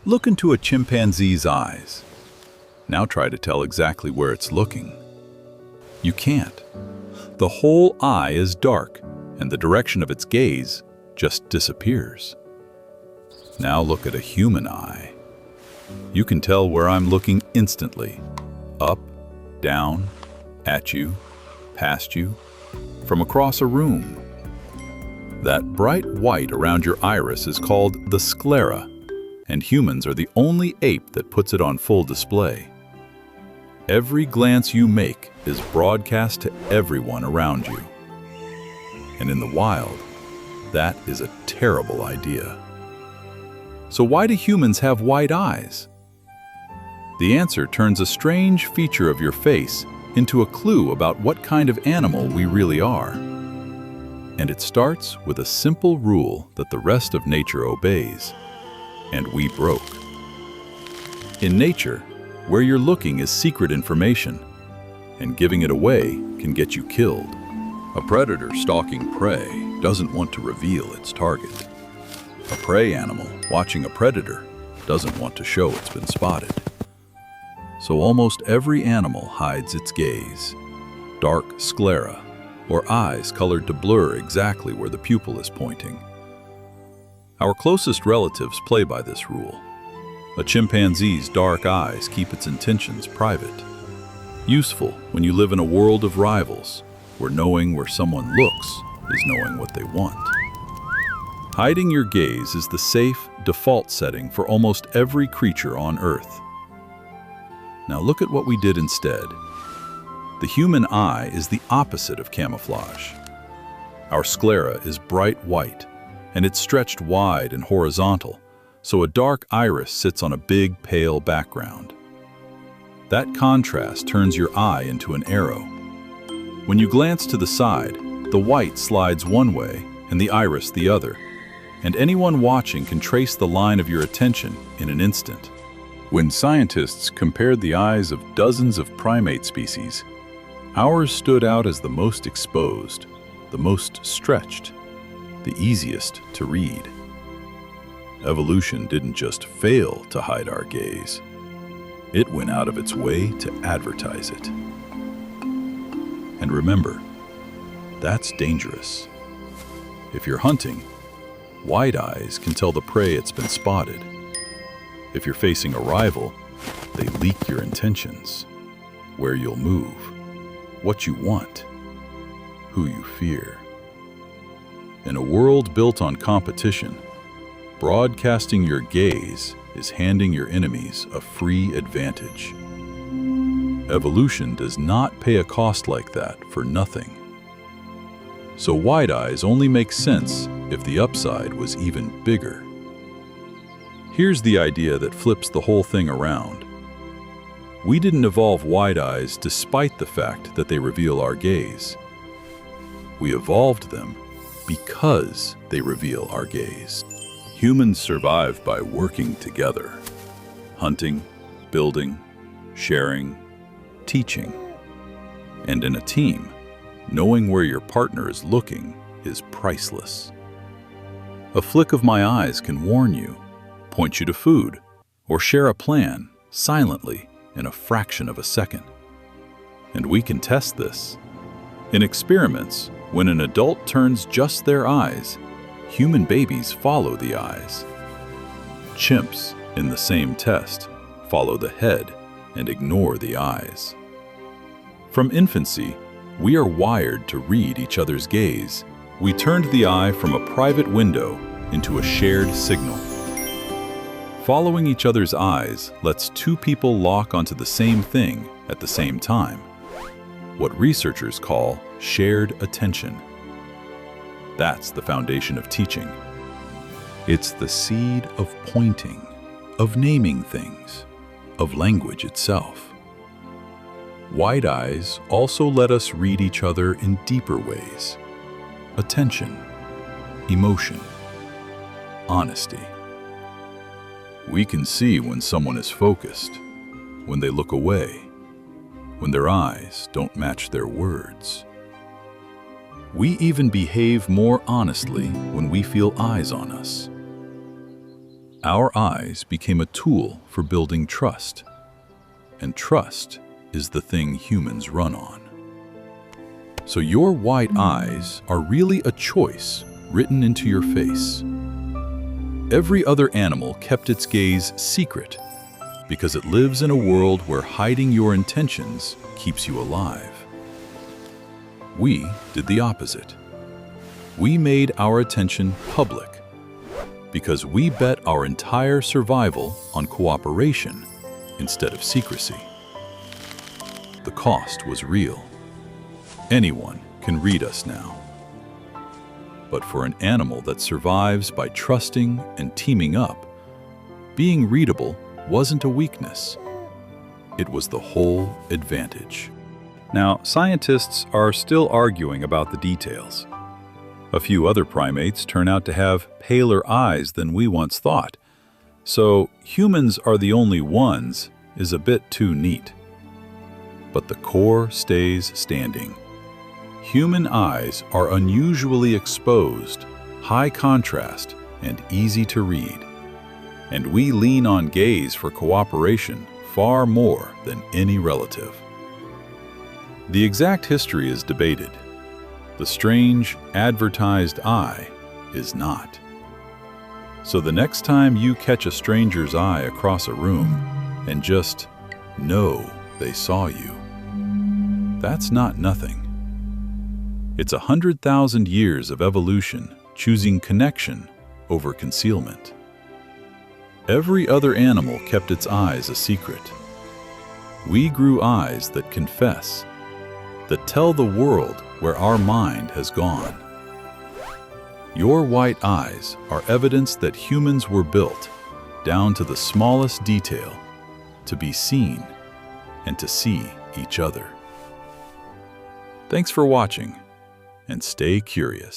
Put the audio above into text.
Look into a chimpanzee's eyes. Now try to tell exactly where it's looking. You can't. The whole eye is dark, and the direction of its gaze just disappears. Now look at a human eye. You can tell where I'm looking instantly. Up, down, at you, past you, from across a room. That bright white around your iris is called the sclera, and humans are the only ape that puts it on full display. Every glance you make is broadcast to everyone around you. And in the wild, that is a terrible idea. So why do humans have white eyes? The answer turns a strange feature of your face into a clue about what kind of animal we really are. And it starts with a simple rule that the rest of nature obeys, and we broke. In nature, where you're looking is secret information, and giving it away can get you killed. A predator stalking prey doesn't want to reveal its target. A prey animal watching a predator doesn't want to show it's been spotted. So almost every animal hides its gaze. Dark sclera, or eyes colored to blur exactly where the pupil is pointing. Our closest relatives play by this rule. A chimpanzee's dark eyes keep its intentions private. Useful when you live in a world of rivals, where knowing where someone looks is knowing what they want. Hiding your gaze is the safe, default setting for almost every creature on Earth. Now look at what we did instead. The human eye is the opposite of camouflage. Our sclera is bright white, and it's stretched wide and horizontal, so a dark iris sits on a big, pale background. That contrast turns your eye into an arrow. When you glance to the side, the white slides one way and the iris the other, and anyone watching can trace the line of your attention in an instant. When scientists compared the eyes of dozens of primate species, ours stood out as the most exposed, the most stretched, the easiest to read. Evolution didn't just fail to hide our gaze. It went out of its way to advertise it. And remember, that's dangerous. If you're hunting, wide eyes can tell the prey it's been spotted. If you're facing a rival, they leak your intentions, where you'll move, what you want, who you fear. In a world built on competition, broadcasting your gaze is handing your enemies a free advantage. Evolution does not pay a cost like that for nothing. So wide eyes only make sense if the upside was even bigger. Here's the idea that flips the whole thing around. We didn't evolve wide eyes despite the fact that they reveal our gaze. We evolved them because they reveal our gaze. Humans survive by working together. Hunting, building, sharing, teaching. And in a team, knowing where your partner is looking is priceless. A flick of my eyes can warn you, point you to food, or share a plan silently in a fraction of a second. And we can test this. In experiments, when an adult turns just their eyes, human babies follow the eyes. Chimps, in the same test, follow the head and ignore the eyes. From infancy, we are wired to read each other's gaze. We turned the eye from a private window into a shared signal. Following each other's eyes lets two people lock onto the same thing at the same time, what researchers call shared attention. That's the foundation of teaching. It's the seed of pointing, of naming things, of language itself. Wide eyes also let us read each other in deeper ways. Attention, emotion, honesty. We can see when someone is focused, when they look away, when their eyes don't match their words. We even behave more honestly when we feel eyes on us. Our eyes became a tool for building trust, and trust is the thing humans run on. So your white eyes are really a choice written into your face. Every other animal kept its gaze secret because it lives in a world where hiding your intentions keeps you alive. We did the opposite. We made our attention public because we bet our entire survival on cooperation instead of secrecy. The cost was real. Anyone can read us now. But for an animal that survives by trusting and teaming up, being readable wasn't a weakness. It was the whole advantage. Now, scientists are still arguing about the details. A few other primates turn out to have paler eyes than we once thought. So humans are the only ones is a bit too neat. But the core stays standing. Human eyes are unusually exposed, high contrast, and easy to read. And we lean on gaze for cooperation far more than any relative. The exact history is debated. The strange, advertised eye is not. So the next time you catch a stranger's eye across a room and just know they saw you, that's not nothing. It's 100,000 years of evolution choosing connection over concealment. Every other animal kept its eyes a secret. We grew eyes that confess, that tell the world where our mind has gone. Your white eyes are evidence that humans were built, down to the smallest detail, to be seen and to see each other. Thanks for watching, and stay curious.